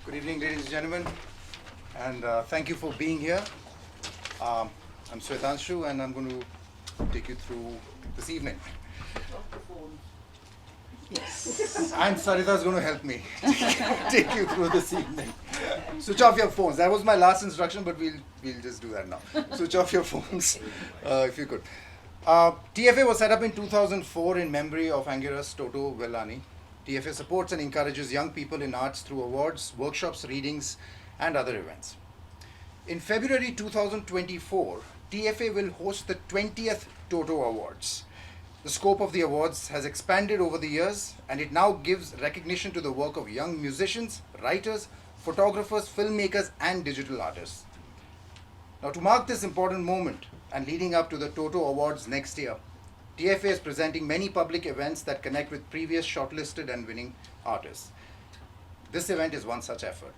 Good evening, ladies and gentlemen, and thank you for being here. I'm Swetanshu, and I'm going to take you through this evening. Yes. And Sarita is going to help me take you through this evening. Switch off your phones. That was my last instruction, but we'll just do that now. Switch off your phones, if you could. TFA was set up in 2004 in memory of Angera's Toto Vellani. TFA supports and encourages young people in arts through awards, workshops, readings, and other events. In February 2024, TFA will host the 20th Toto Awards. The scope of the awards has expanded over the years, and it now gives recognition to the work of young musicians, writers, photographers, filmmakers, and digital artists. Now, to mark this important moment and leading up to the Toto Awards next year, TFA is presenting many public events that connect with previous shortlisted and winning artists. This event is one such effort.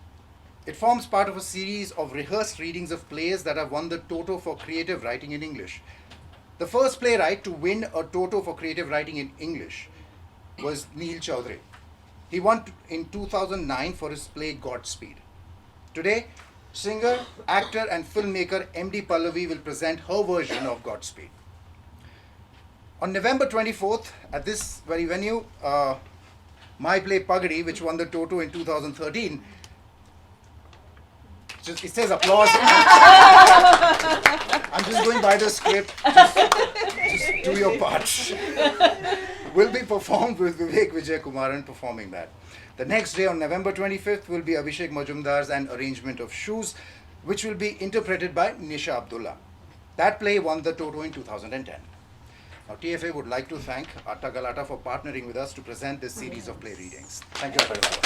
It forms part of a series of rehearsed readings of plays that have won the Toto for creative writing in English. The first playwright to win a Toto for creative writing in English was Neel Chaudhuri. He won in 2009 for his play Godspeed. Today, singer, actor, and filmmaker MD Pallavi will present her version of Godspeed. On November 24th, at this very venue, my play Pagadi, which won the Toto in 2013, it says applause. I'm just going by the script. Just do your part. Will be performed with Vivek Vijay Kumaran performing that. The next day, on November 25th, will be Abhishek Majumdar's An Arrangement of Shoes, which will be interpreted by Nisha Abdullah. That play won the Toto in 2010. Now, TFA would like to thank Atta Galatta for partnering with us to present this series of play readings. Thank you very much.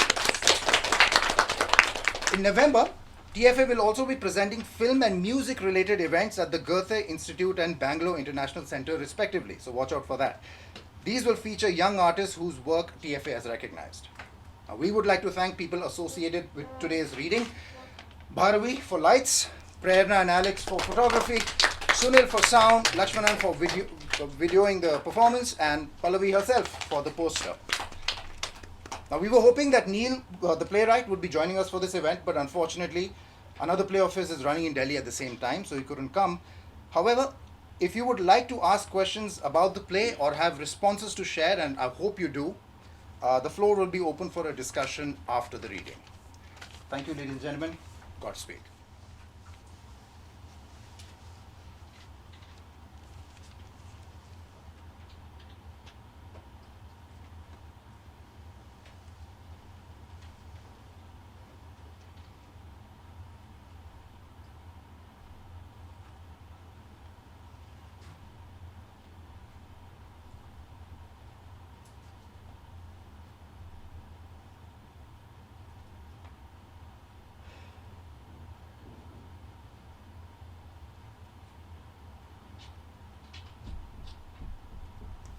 In November, TFA will also be presenting film and music related events at the Goethe Institute and Bangalore International Center respectively, so watch out for that. These will feature young artists whose work TFA has recognized. Now, we would like to thank people associated with today's reading. Bharavi for lights, Prerna and Alex for photography, Sunil for sound, Lakshmanan for videoing the performance, and Pallavi herself for the poster. Now, we were hoping that Neel, the playwright, would be joining us for this event, but unfortunately, another play of his is running in Delhi at the same time, so he couldn't come. However, if you would like to ask questions about the play or have responses to share, and I hope you do, the floor will be open for a discussion after the reading. Thank you, ladies and gentlemen. Godspeed.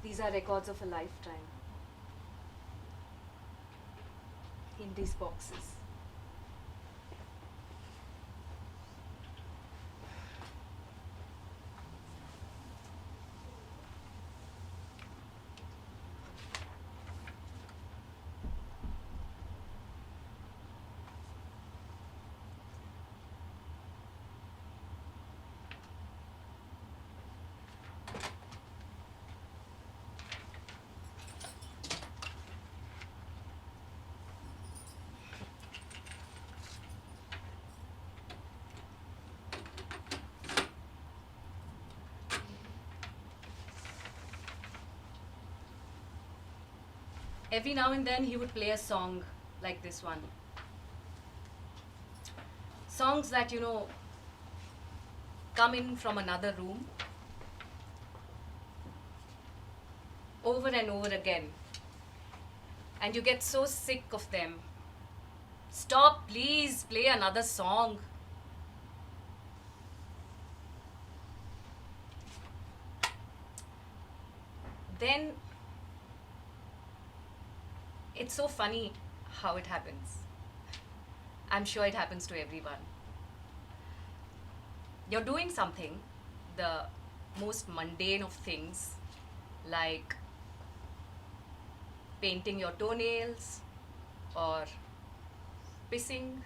These are records of a lifetime in these boxes. Every now and then he would play a song like this one. Songs that, come in from another room over and over again. And you get so sick of them. Stop, please, play another song. Then it's so funny how it happens. I'm sure it happens to everyone. You're doing something, the most mundane of things, like painting your toenails or pissing,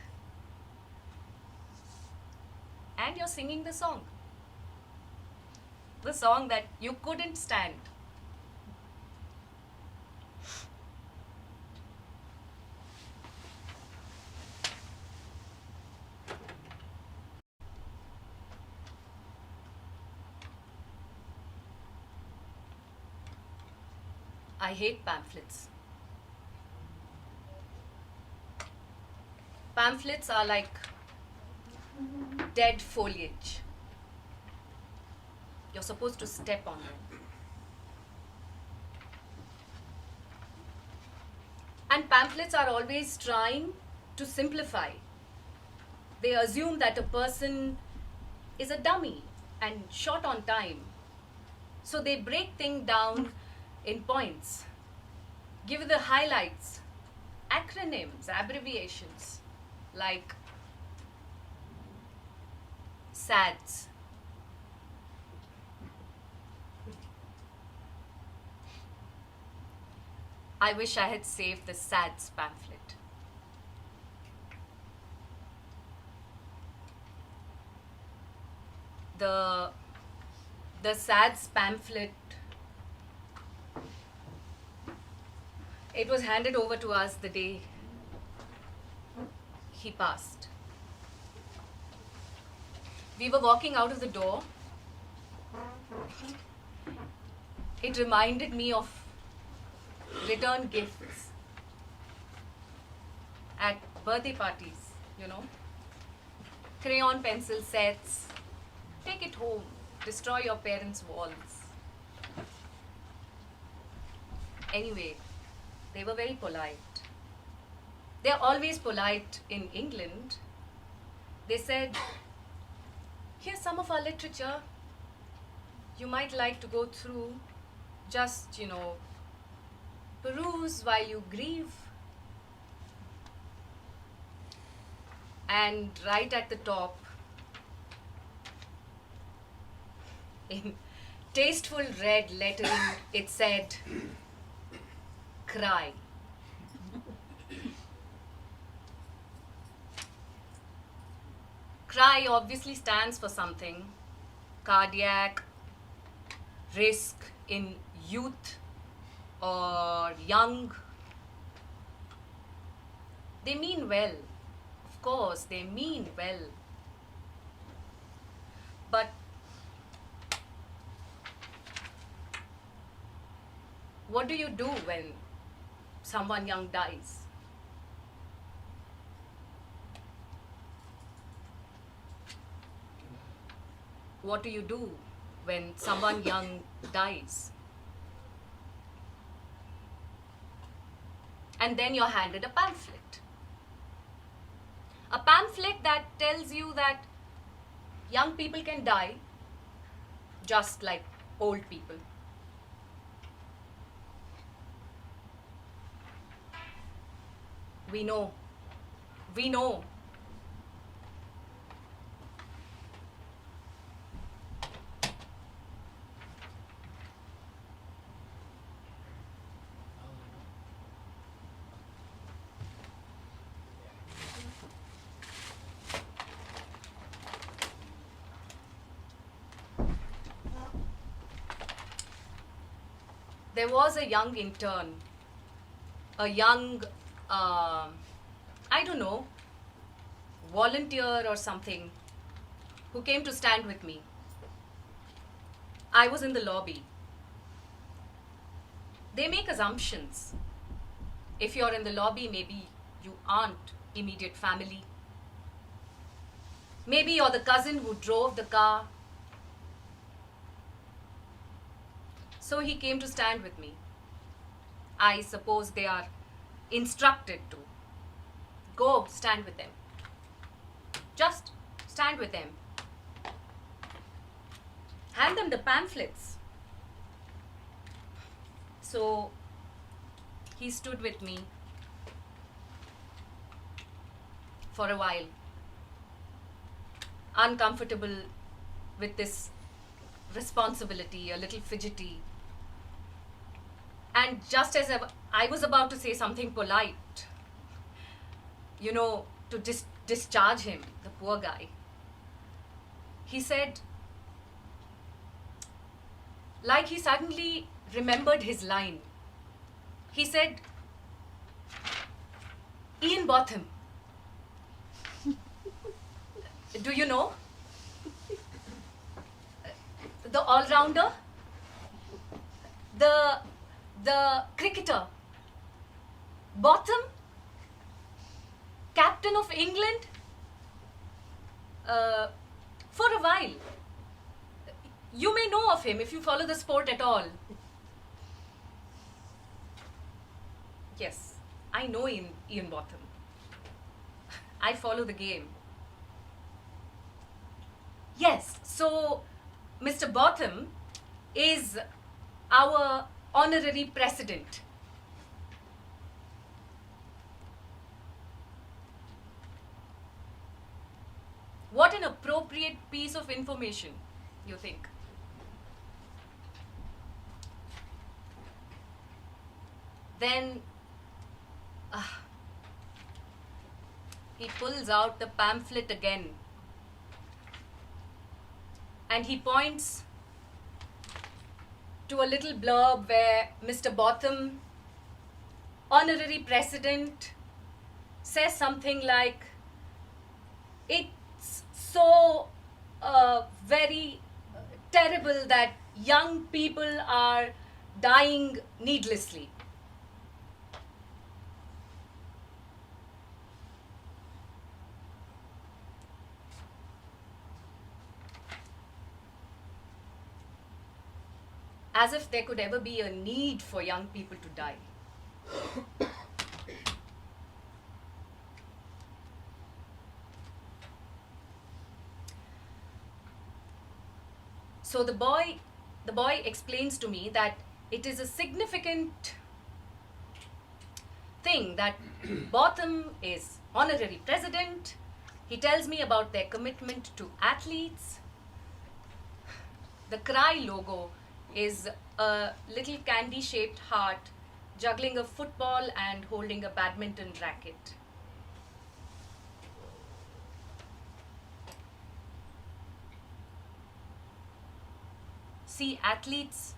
and you're singing the song. The song that you couldn't stand. I hate pamphlets. Pamphlets are like dead foliage. You're supposed to step on them. And pamphlets are always trying to simplify. They assume that a person is a dummy and short on time. So they break things down in points, give you the highlights, acronyms, abbreviations like SADS. I wish I had saved the SADS pamphlet. The SADS pamphlet, it was handed over to us the day he passed. We were walking out of the door. It reminded me of return gifts at birthday parties, you know. Crayon pencil sets. Take it home. Destroy your parents' walls. Anyway, they were very polite. They're always polite in England. They said, here's some of our literature. You might like to go through. Just, peruse while you grieve. And right at the top, in tasteful red lettering, it said, cry. Cry obviously stands for something. Cardiac, risk in youth or young. They mean well. Of course, they mean well. But what do you do when someone young dies? What do you do when someone young dies? And then you're handed a pamphlet. A pamphlet that tells you that young people can die just like old people. We know. There was a young intern, a young, volunteer or something, who came to stand with me. I was in the lobby. They make assumptions. If you're in the lobby, maybe you aren't immediate family. Maybe you're the cousin who drove the car. So he came to stand with me. I suppose they are instructed to. Go stand with them. Just stand with them. Hand them the pamphlets. So he stood with me for a while, uncomfortable with this responsibility, a little fidgety. And just as I was about to say something polite, to discharge him, the poor guy. He said, like he suddenly remembered his line. He said, Ian Botham. Do you know? The all-rounder? The cricketer? Botham? Captain of England? For a while. You may know of him if you follow the sport at all. Yes, I know Ian Botham. I follow the game. Yes, so Mr. Botham is our honorary president. What an appropriate piece of information, you think? Then he pulls out the pamphlet again and he points to a little blurb where Mr. Botham, honorary president, says something like, it's so very terrible that young people are dying needlessly. As if there could ever be a need for young people to die. So the boy explains to me that it is a significant thing that Botham is honorary president. He tells me about their commitment to athletes. The Cry logo is a little candy-shaped heart juggling a football and holding a badminton racket. See, athletes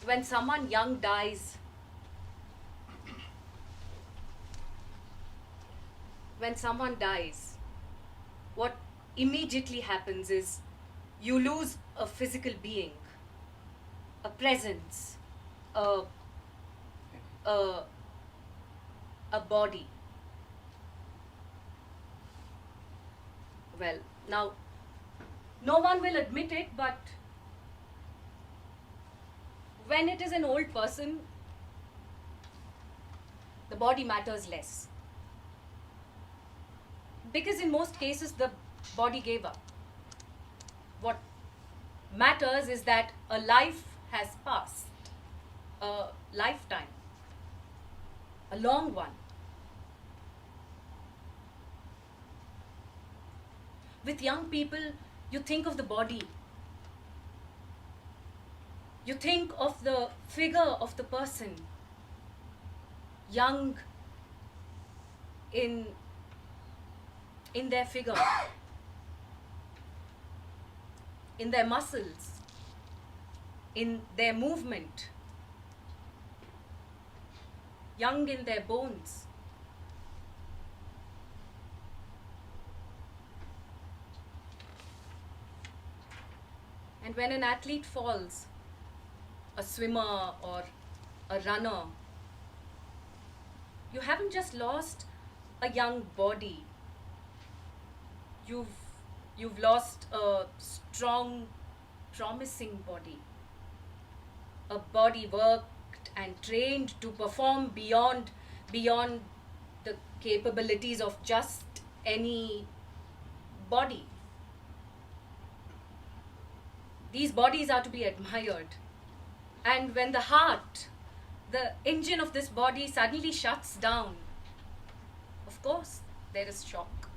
when someone young dies, what immediately happens is you lose a physical being, a presence, a body. Well, now, no one will admit it, but when it is an old person, the body matters less. Because in most cases, the body gave up. What matters is that a life has passed, a lifetime, a long one. With young people, you think of the body. You think of the figure of the person, young in their figure, in their muscles, in their movement, young in their bones. And when an athlete falls, a swimmer or a runner, you haven't just lost a young body. You've lost a strong, promising body. A body worked and trained to perform beyond the capabilities of just any body. These bodies are to be admired. And when the heart, the engine of this body suddenly shuts down, of course, there is shock.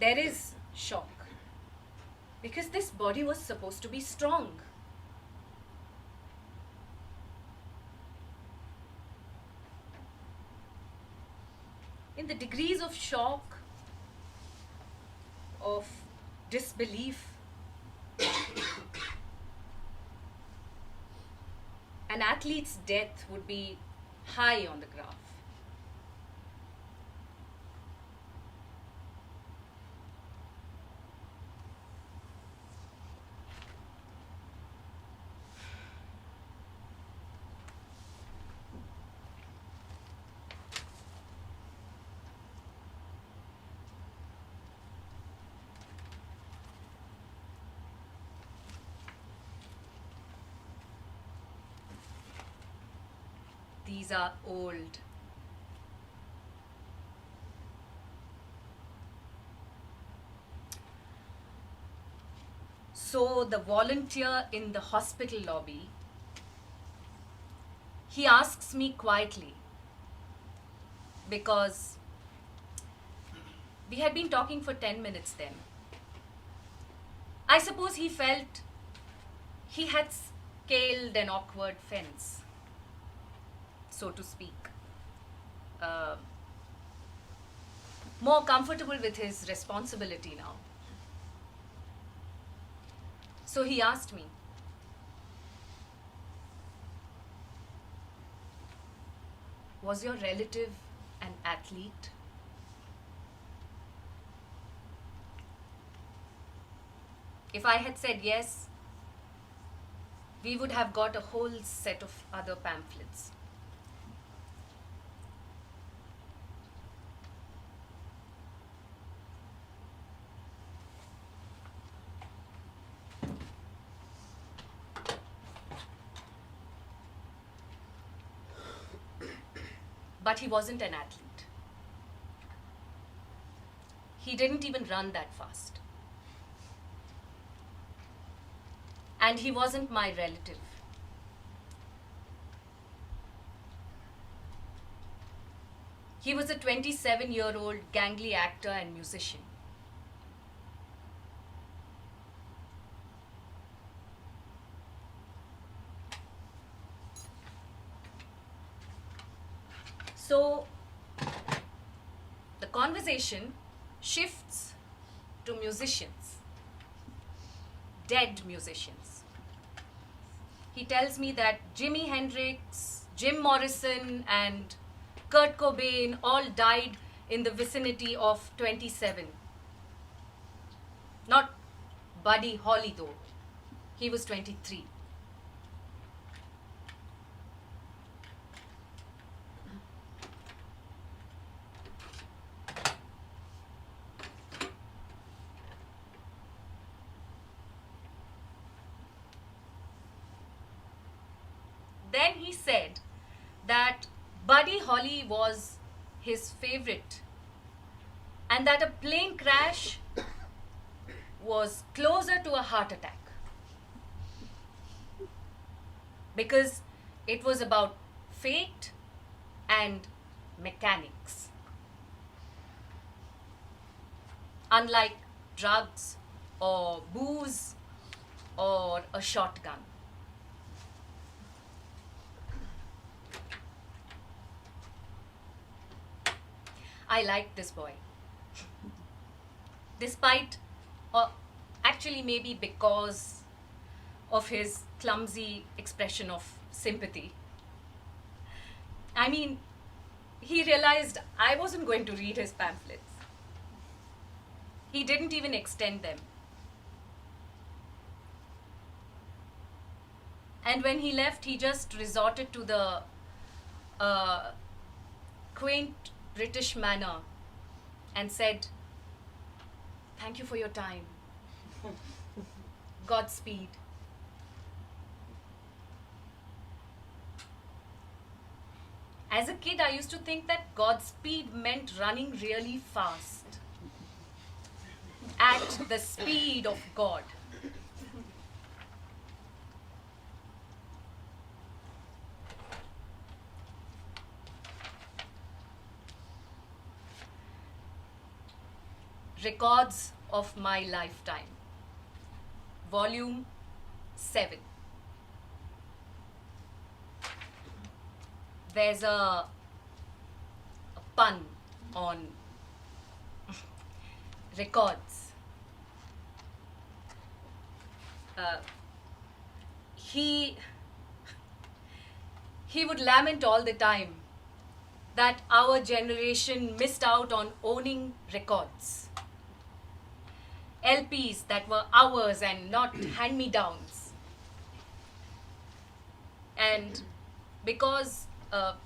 there is shock. Because this body was supposed to be strong. In the degrees of shock, of disbelief, an athlete's death would be high on the graph. These are old. So the volunteer in the hospital lobby, he asks me quietly, because we had been talking for 10 minutes then. I suppose he felt he had scaled an awkward fence, so to speak. More comfortable with his responsibility now. So he asked me, was your relative an athlete? If I had said yes, we would have got a whole set of other pamphlets. But he wasn't an athlete. He didn't even run that fast. And he wasn't my relative. He was a 27-year-old gangly actor and musician. So the conversation shifts to musicians, dead musicians. He tells me that Jimi Hendrix, Jim Morrison, and Kurt Cobain all died in the vicinity of 27. Not Buddy Holly though. He was 23. Then he said that Buddy Holly was his favorite and that a plane crash was closer to a heart attack because it was about fate and mechanics. Unlike drugs or booze or a shotgun. I liked this boy. Despite, or actually maybe because of his clumsy expression of sympathy. I mean, he realized I wasn't going to read his pamphlets. He didn't even extend them. And when he left, he just resorted to the quaint British manner and said, "Thank you for your time. Godspeed." As a kid, I used to think that Godspeed meant running really fast at the speed of God. Records of My Lifetime, Volume 7. There's a pun on records. He would lament all the time that our generation missed out on owning records. LPs that were ours and not hand-me-downs. And because the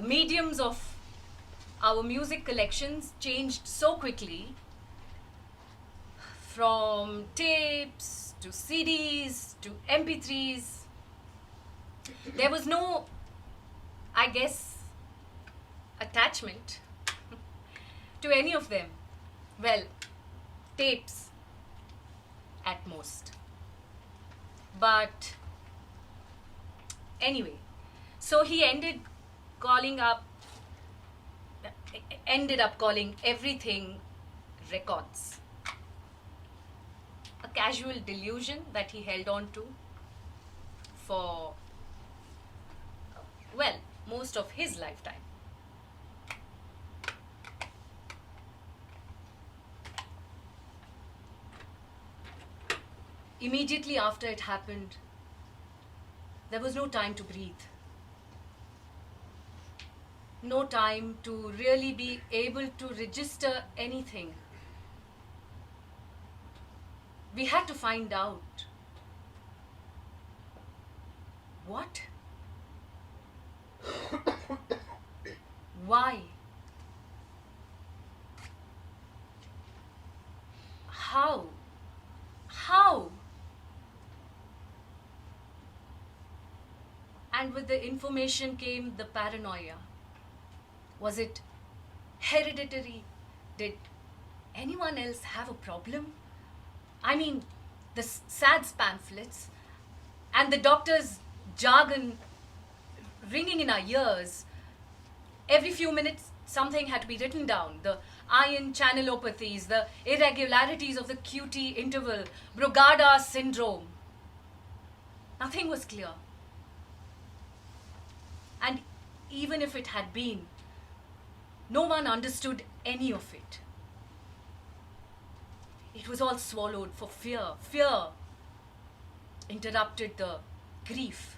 mediums of our music collections changed so quickly, from tapes to CDs to MP3s, there was no, I guess, attachment to any of them. Well, tapes at most. But anyway, so he ended up calling everything records. A casual delusion that he held on to for, well, most of his lifetime. Immediately after it happened, there was no time to breathe. No time to really be able to register anything. We had to find out. What? Why? How? How? And with the information came the paranoia. Was it hereditary? Did anyone else have a problem? I mean, the SADS pamphlets and the doctor's jargon ringing in our ears. Every few minutes, something had to be written down. The ion channelopathies, the irregularities of the QT interval, Brugada syndrome. Nothing was clear. And even if it had been, no one understood any of it. It was all swallowed for fear. Fear interrupted the grief.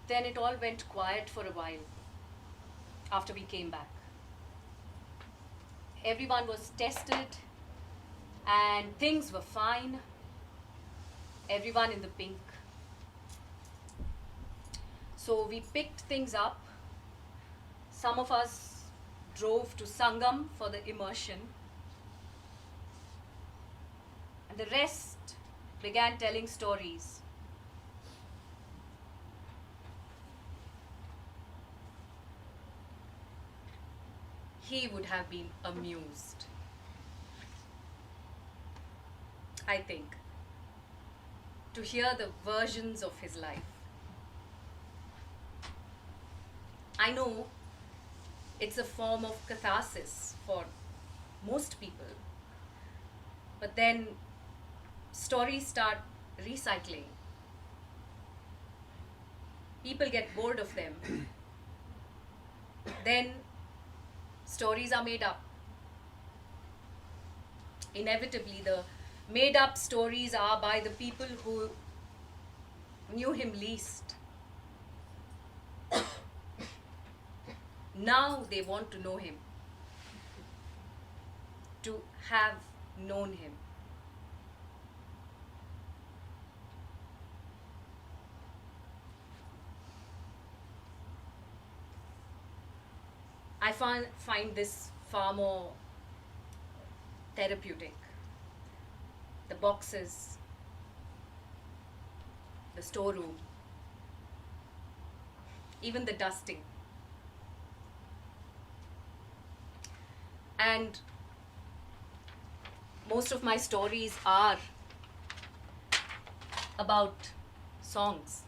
Then it all went quiet for a while after we came back. Everyone was tested and things were fine. Everyone in the pink. So we picked things up. Some of us drove to Sangam for the immersion. And the rest began telling stories. He would have been amused, I think, to hear the versions of his life. I know it's a form of catharsis for most people, but then stories start recycling. People get bored of them. Then stories are made up. Inevitably, the made up stories are by the people who knew him least. Now they want to know him, to have known him. I find this far more therapeutic. The boxes, the storeroom, even the dusting. And most of my stories are about songs.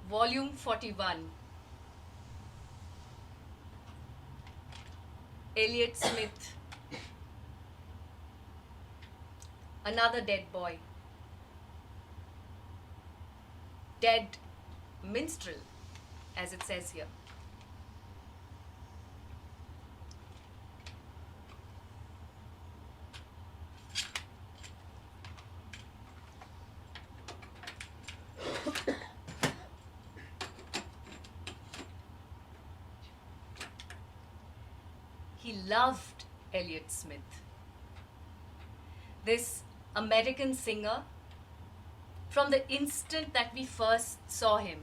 Volume 41. Elliott Smith. Another dead boy. Dead minstrel, as it says here. He loved Elliott Smith, this American singer, from the instant that we first saw him.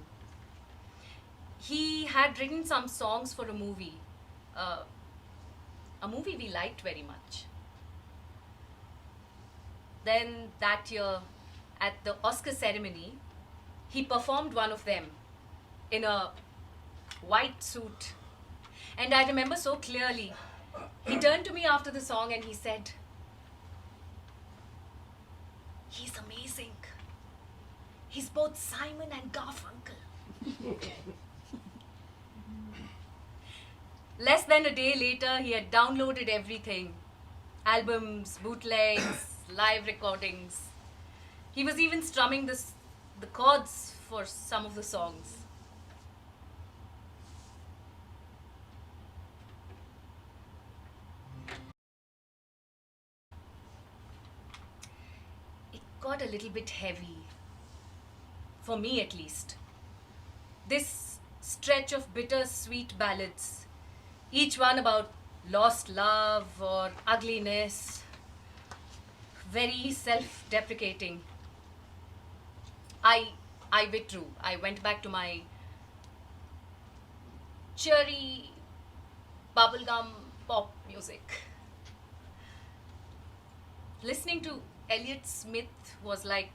He had written some songs for a movie we liked very much. Then that year at the Oscar ceremony, he performed one of them in a white suit. And I remember so clearly, he turned to me after the song and he said, "He's amazing. He's both Simon and Garfunkel." Less than a day later, he had downloaded everything. Albums, bootlegs, live recordings. He was even strumming the chords for some of the songs. It got a little bit heavy, for me at least. This stretch of bitter-sweet ballads, each one about lost love or ugliness, very self-deprecating. I withdrew. I went back to my cheery bubblegum pop music. Listening to Elliott Smith was like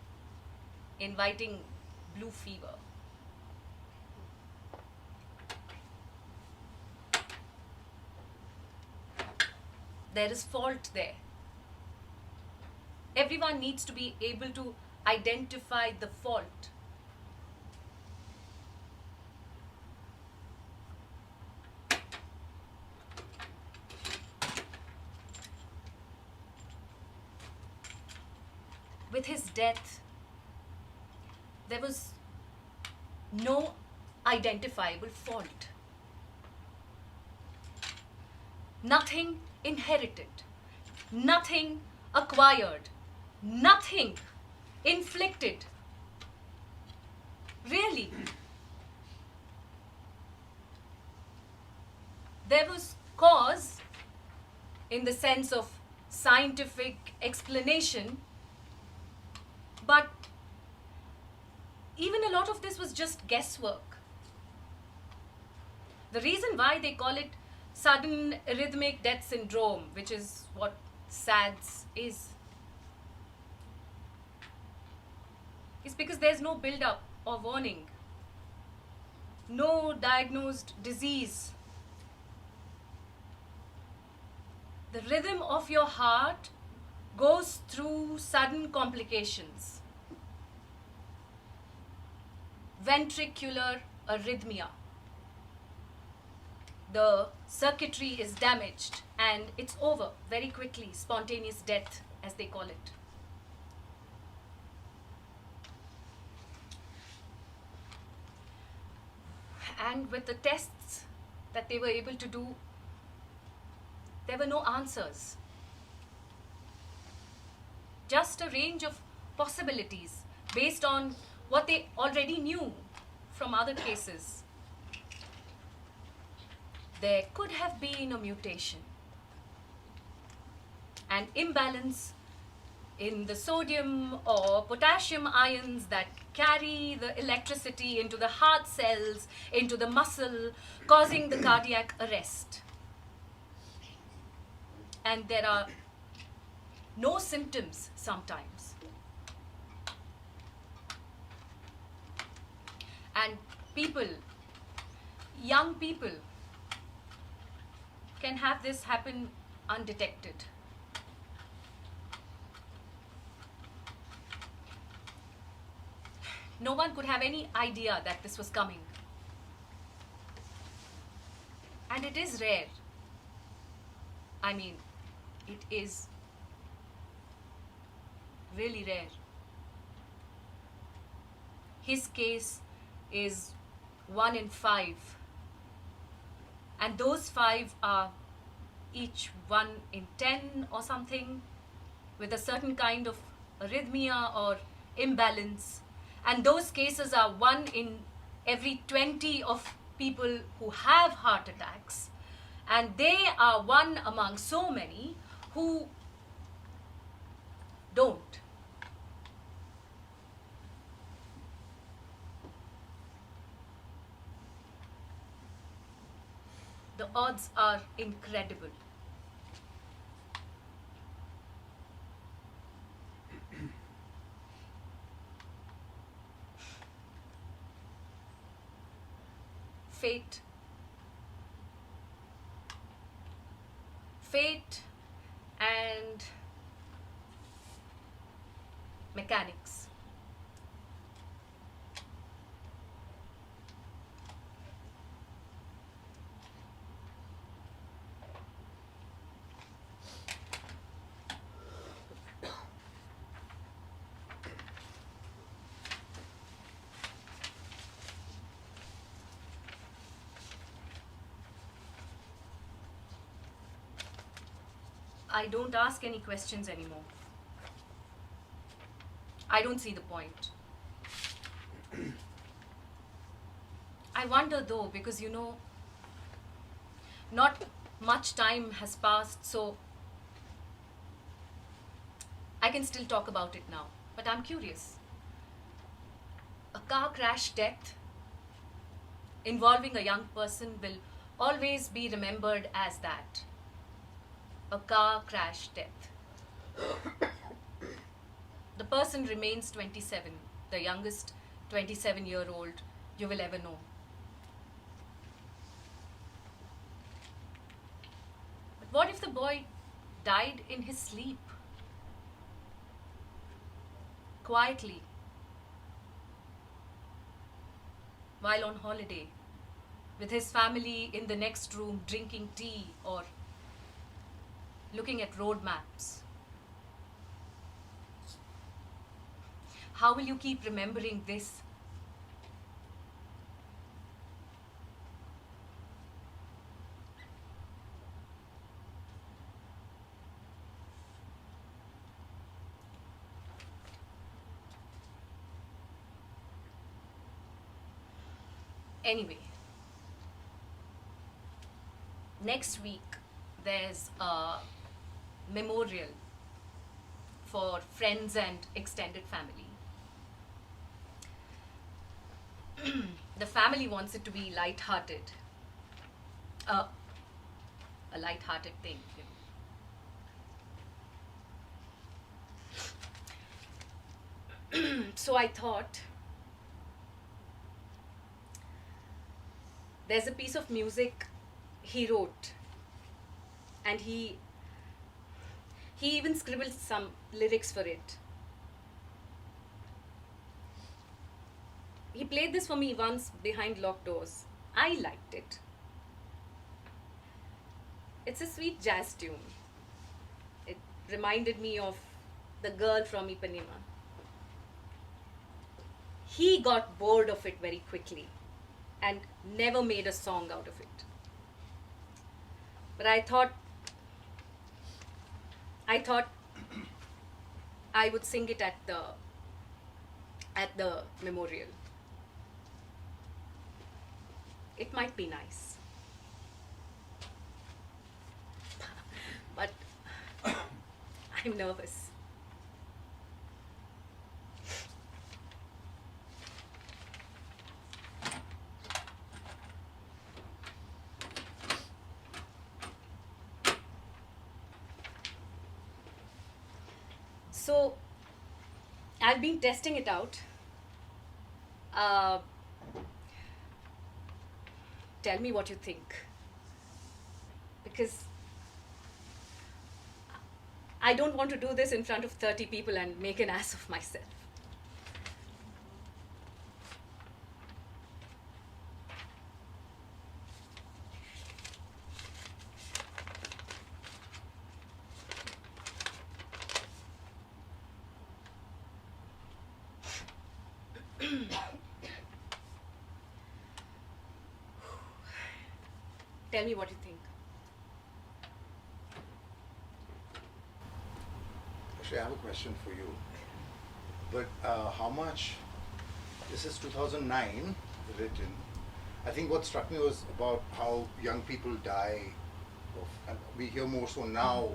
inviting blue fever. There is fault there. Everyone needs to be able to identify the fault. With his death, there was no identifiable fault. Nothing inherited, nothing acquired, nothing inflicted. Really. There was cause in the sense of scientific explanation, but even a lot of this was just guesswork. The reason why they call it sudden arrhythmic death syndrome, which is what SADS is because there's no build-up or warning, no diagnosed disease. The rhythm of your heart goes through sudden complications. Ventricular arrhythmia. The circuitry is damaged and it's over very quickly, spontaneous death as they call it. And with the tests that they were able to do, there were no answers. Just a range of possibilities based on what they already knew from other cases. There could have been a mutation, an imbalance in the sodium or potassium ions that carry the electricity into the heart cells, into the muscle, causing the cardiac arrest. And there are no symptoms sometimes. And people, young people, can have this happen undetected. No one could have any idea that this was coming. And it is rare. I mean, it is really rare. His case is 1 in 5. And those 5 are each 1 in 10 or something, with a certain kind of arrhythmia or imbalance. And those cases are 1 in every 20 of people who have heart attacks. And they are one among so many who don't. The odds are incredible. Fate and mechanics. I don't ask any questions anymore. I don't see the point. I wonder though, because not much time has passed, so I can still talk about it now. But I'm curious. A car crash death involving a young person will always be remembered as that. A car crash death. The person remains 27, the youngest 27-year-old you will ever know. But what if the boy died in his sleep? Quietly, while on holiday, with his family in the next room drinking tea or looking at road maps. How will you keep remembering this? Anyway, next week there's a memorial for friends and extended family. The family wants it to be light-hearted. A light-hearted thing, So I thought, there's a piece of music he wrote, and he even scribbled some lyrics for it. He played this for me once behind locked doors. I liked it. It's a sweet jazz tune. It reminded me of the girl from Ipanema. He got bored of it very quickly and never made a song out of it. But I thought I would sing it at the memorial. It might be nice. But I'm nervous. So I've been testing it out. Tell me what you think, because I don't want to do this in front of 30 people and make an ass of myself. Tell me what you think. Actually, I have a question for you. But how much? This is 2009 written. I think what struck me was about how young people die. And we hear more so now,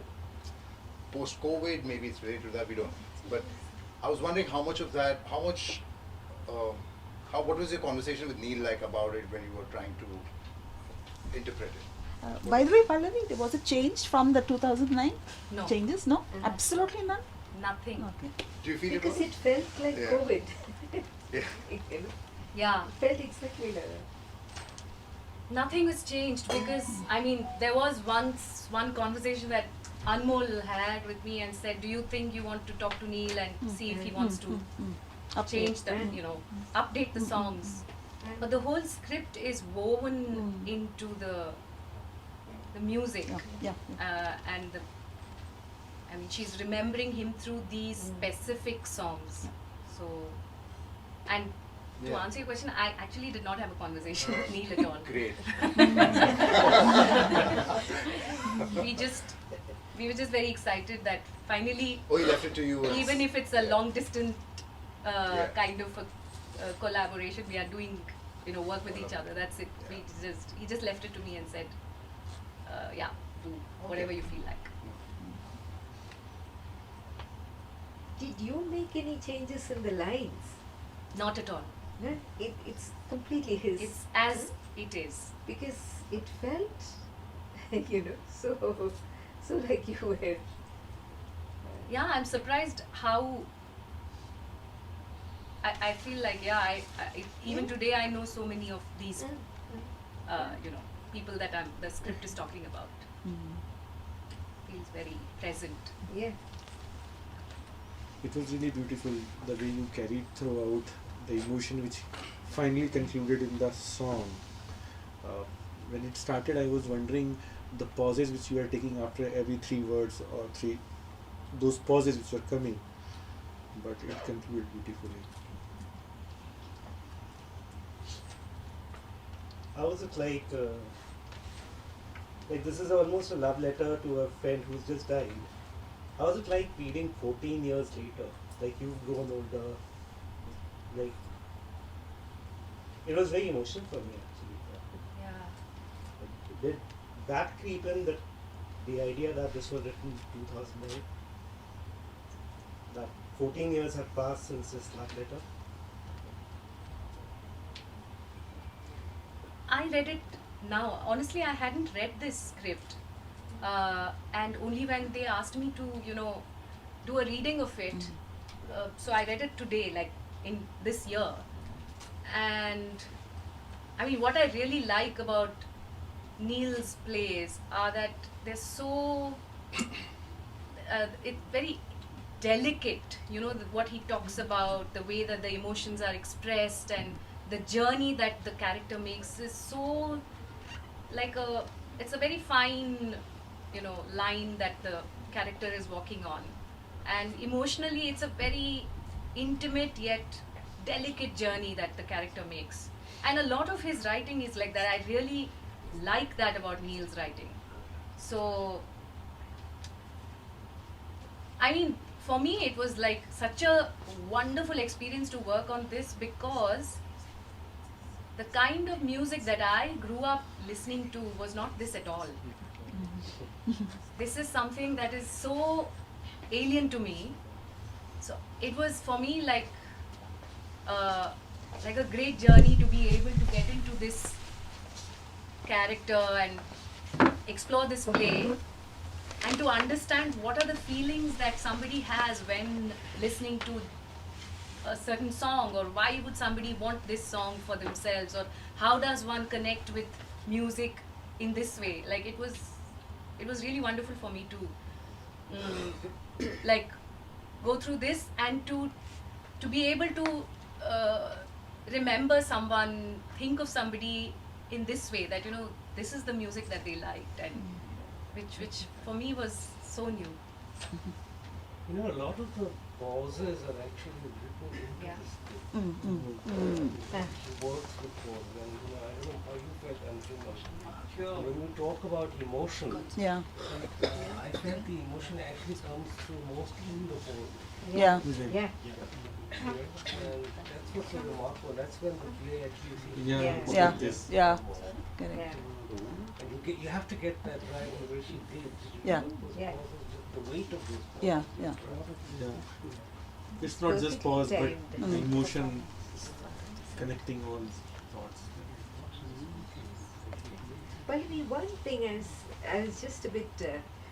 post-COVID. Maybe it's related to that. We don't. But I was wondering how much of that. What was your conversation with Neel like about it when you were trying to interpret it? By the way, Pallavi, was it changed from the 2009? No. Changes? No? Absolutely none? Nothing. Okay. Do you feel Because it? it felt like Yeah. COVID. Yeah. It Yeah. felt exactly like that. Nothing was changed because, I mean, there was once one conversation that Anmol had with me and said, do you think you want to talk to Neel and see if he wants to change the, update the songs? But the whole script is woven into the music. Yeah. And I mean, she's remembering him through these specific songs. So, and to Yeah. answer your question, I actually did not have a conversation with Neel at all. Great. We were just very excited that finally, Oh, he left it to you. even if it's a long distance Yeah. kind of a collaboration, we are doing work with each other. That's it. He just left it to me and said, yeah, do whatever you feel like. Did you make any changes in the lines? Not at all. No? It's completely his. It's as it is. Because it felt, so like you were. Yeah, I'm surprised how. I feel like even today I know so many of these people that the script is talking about. Feels very present. Yeah. It was really beautiful the way you carried throughout the emotion which finally concluded in the song. When it started, I was wondering the pauses which you are taking after every 3 words or those pauses which were coming, but it concluded beautifully. How was it like this is almost a love letter to a friend who's just died. How was it like reading 14 years later? Like you've grown older. Like it was very emotional for me actually. Yeah. Did that creep in that the idea that this was written in 2008? That 14 years have passed since this love letter? I read it now. Honestly, I hadn't read this script. And only when they asked me to, do a reading of it. So I read it today, like in this year. And I mean, what I really like about Neel's plays are that they're so, it's very delicate, what he talks about, the way that the emotions are expressed, and the journey that the character makes is so it's a very fine line that the character is walking on, and emotionally it's a very intimate yet delicate journey that the character makes. And a lot of his writing is like that. I really like that about Neel's writing. So I mean, for me it was like such a wonderful experience to work on this, because the kind of music that I grew up listening to was not this at all. This is something that is so alien to me. So it was for me like a great journey to be able to get into this character and explore this play. and to understand what are the feelings that somebody has when listening to a certain song, or why would somebody want this song for themselves, or how does one connect with music in this way. Like it was really wonderful for me to like go through this and to be able to remember someone, think of somebody in this way, that this is the music that they liked, and which for me was so new. A lot of the pauses are actually written into Yeah. the script. She works with pauses, and I don't know how you felt, Anshul. When you talk about emotion, Yeah. I felt the emotion actually comes through mostly in the pause. Yeah. Yeah. And that's what's so remarkable. That's when the play actually feels. Yeah. Yeah. Yeah. Yes. Yeah. Yeah. Correct. And you have to get that right the way she did. Yeah. Those Yeah. pauses, the weight of those pauses. Yeah, yeah. Yeah. It's not just pause, but Perfectly the timed. emotion connecting all thoughts. Pallavi, one thing I was just a bit.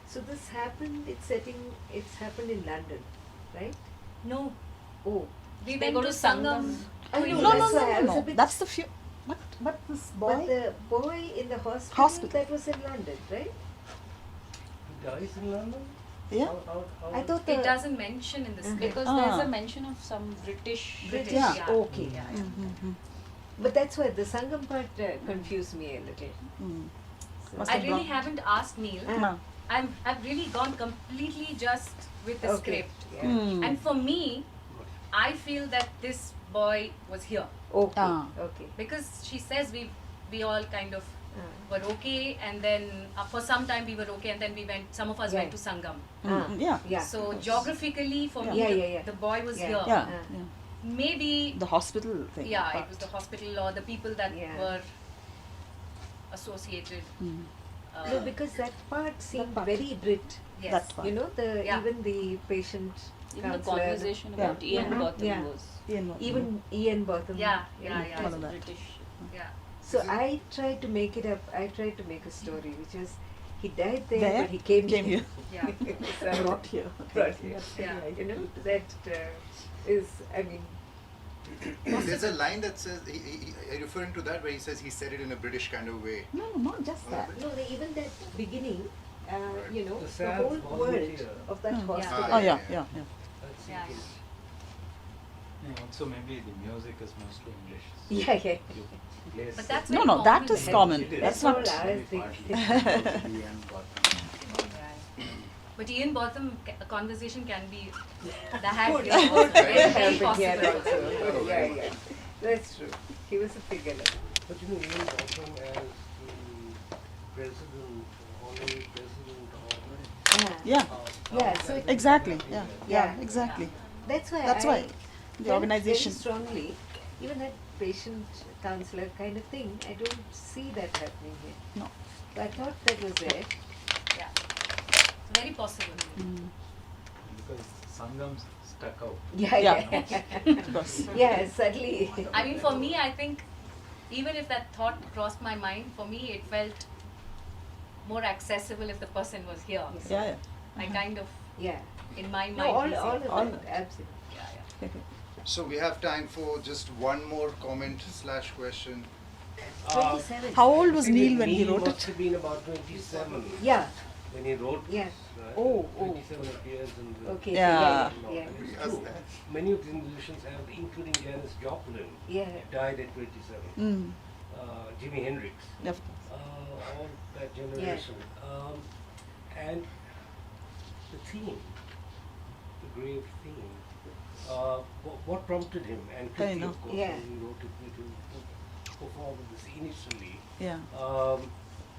So this happened. It's happened in London, right? No, Oh, we They went go to to Sangam. Sangam. I know, No, that's no, why I no, was a no. bit- That's the few. But this boy. but the boy in the hospital, Hospital. that was in London, right? He dies in London? Yeah. How I thought It doesn't mention in the script. Because Ah. there's a mention of some British. British, Yeah. Okay. Yeah, yeah. Mm-hmm. But that's why the Sangam part confused me a little. Mm. So- Must I have really gone- haven't asked Neel. No. I've really gone completely just with the Okay. script. Yeah. Mm. And for me, I feel that this boy was here Okay. Ah. Okay. because she says we all kind of were okay, and then for some time we were okay, and then some of us Yeah. went to Sangam. Mm. Yeah. Yeah. So geographically for me, Yeah, yeah, yeah. the boy was Yeah. here. Yeah. Ah. Yeah. Maybe The hospital thing. yeah, part. it was the hospital or the people that Yeah. were associated. Mm. No, because that part seemed part. very Brit. Yes. That part. Yeah. Even the patient Even the counselor, conversation Yeah. about Ian Yeah. Botham Yeah. was Ian Botham. even Ian Botham. Yeah, yeah, yeah. All of that. British. Yeah. So I tried to make it up. I tried to make a story which is he died there, There, but he came here. Yeah. So, Brought here. brought here. Yeah. You know that is. I mean, There's a line that says, are you referring to that where he says he said it in a British kind of way? No, not just that. no, even that beginning. You know, The the sad whole world volunteer. of that Hmm. hospital. Oh yeah, yeah, yeah. That's Yeah. it. Yeah, also maybe the music is mostly English. so Yeah, yeah. you place But that's it- No, very no, that common is in common. It is. That's all not. I maybe think. partly Ian Botham. Right. But Ian Botham, a conversation can be that Good, very, good. very, It very happened here possible. also. Yeah, yeah. That's true. He was a figure. But Ian Botham as the president, honorary president of Yeah, Yeah, so it- exactly. Yeah, Yeah. yeah, exactly. That's why That's I why the felt organization. very strongly, even that patient counselor kind of thing, I don't see that happening here. No. So I thought that was there. Yeah. Very possible. Mm. Because Sangam's stuck out. Yeah, Yeah. yeah. Of course. Yeah, suddenly. I mean, for me, I think even if that thought crossed my mind, for me it felt more accessible if the person was here. Yes. Yeah, yeah. I kind of, Yeah. in my No, mind, all easier. of All that, of it. absolutely. Yeah, yeah. So we have time for just one more comment slash question. 27. How old was I think Neel when he Neel wrote must it? have been about 27 Yeah. when he wrote Yeah. this. Right? Oh, oh. 27 appears in the Okay. Yeah. Yeah. law. Yeah. And it's Yes, true. that. Many of the musicians have, including Janis Joplin, Yeah. died at 27. Mm. Jimi Hendrix, Yep. all that generation. And the theme, the grave theme, what prompted him, and I Kriti, know. of course, Yeah. when he wrote it, to perform this initially. Yeah.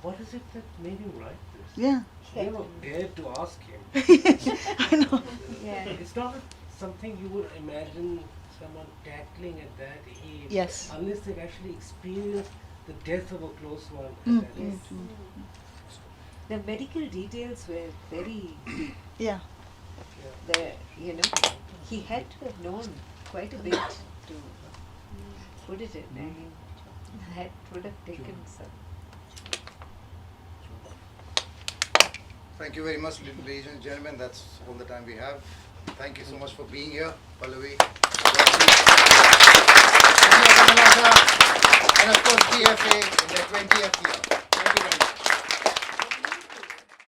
What is it that made him write this? Yeah. They were dared to ask him. I know. Yeah. It's not something you would imagine someone tackling at that age. Yes. Unless they've actually experienced the death of a close one at Mm, that mm, age. mm. The medical details were very deep. Yeah. You know, he had to have known quite a bit to put it in. I mean, that would have taken some. Thank you very much, ladies and gentlemen. That's all the time we have. Thank you so much for being here, Pallavi.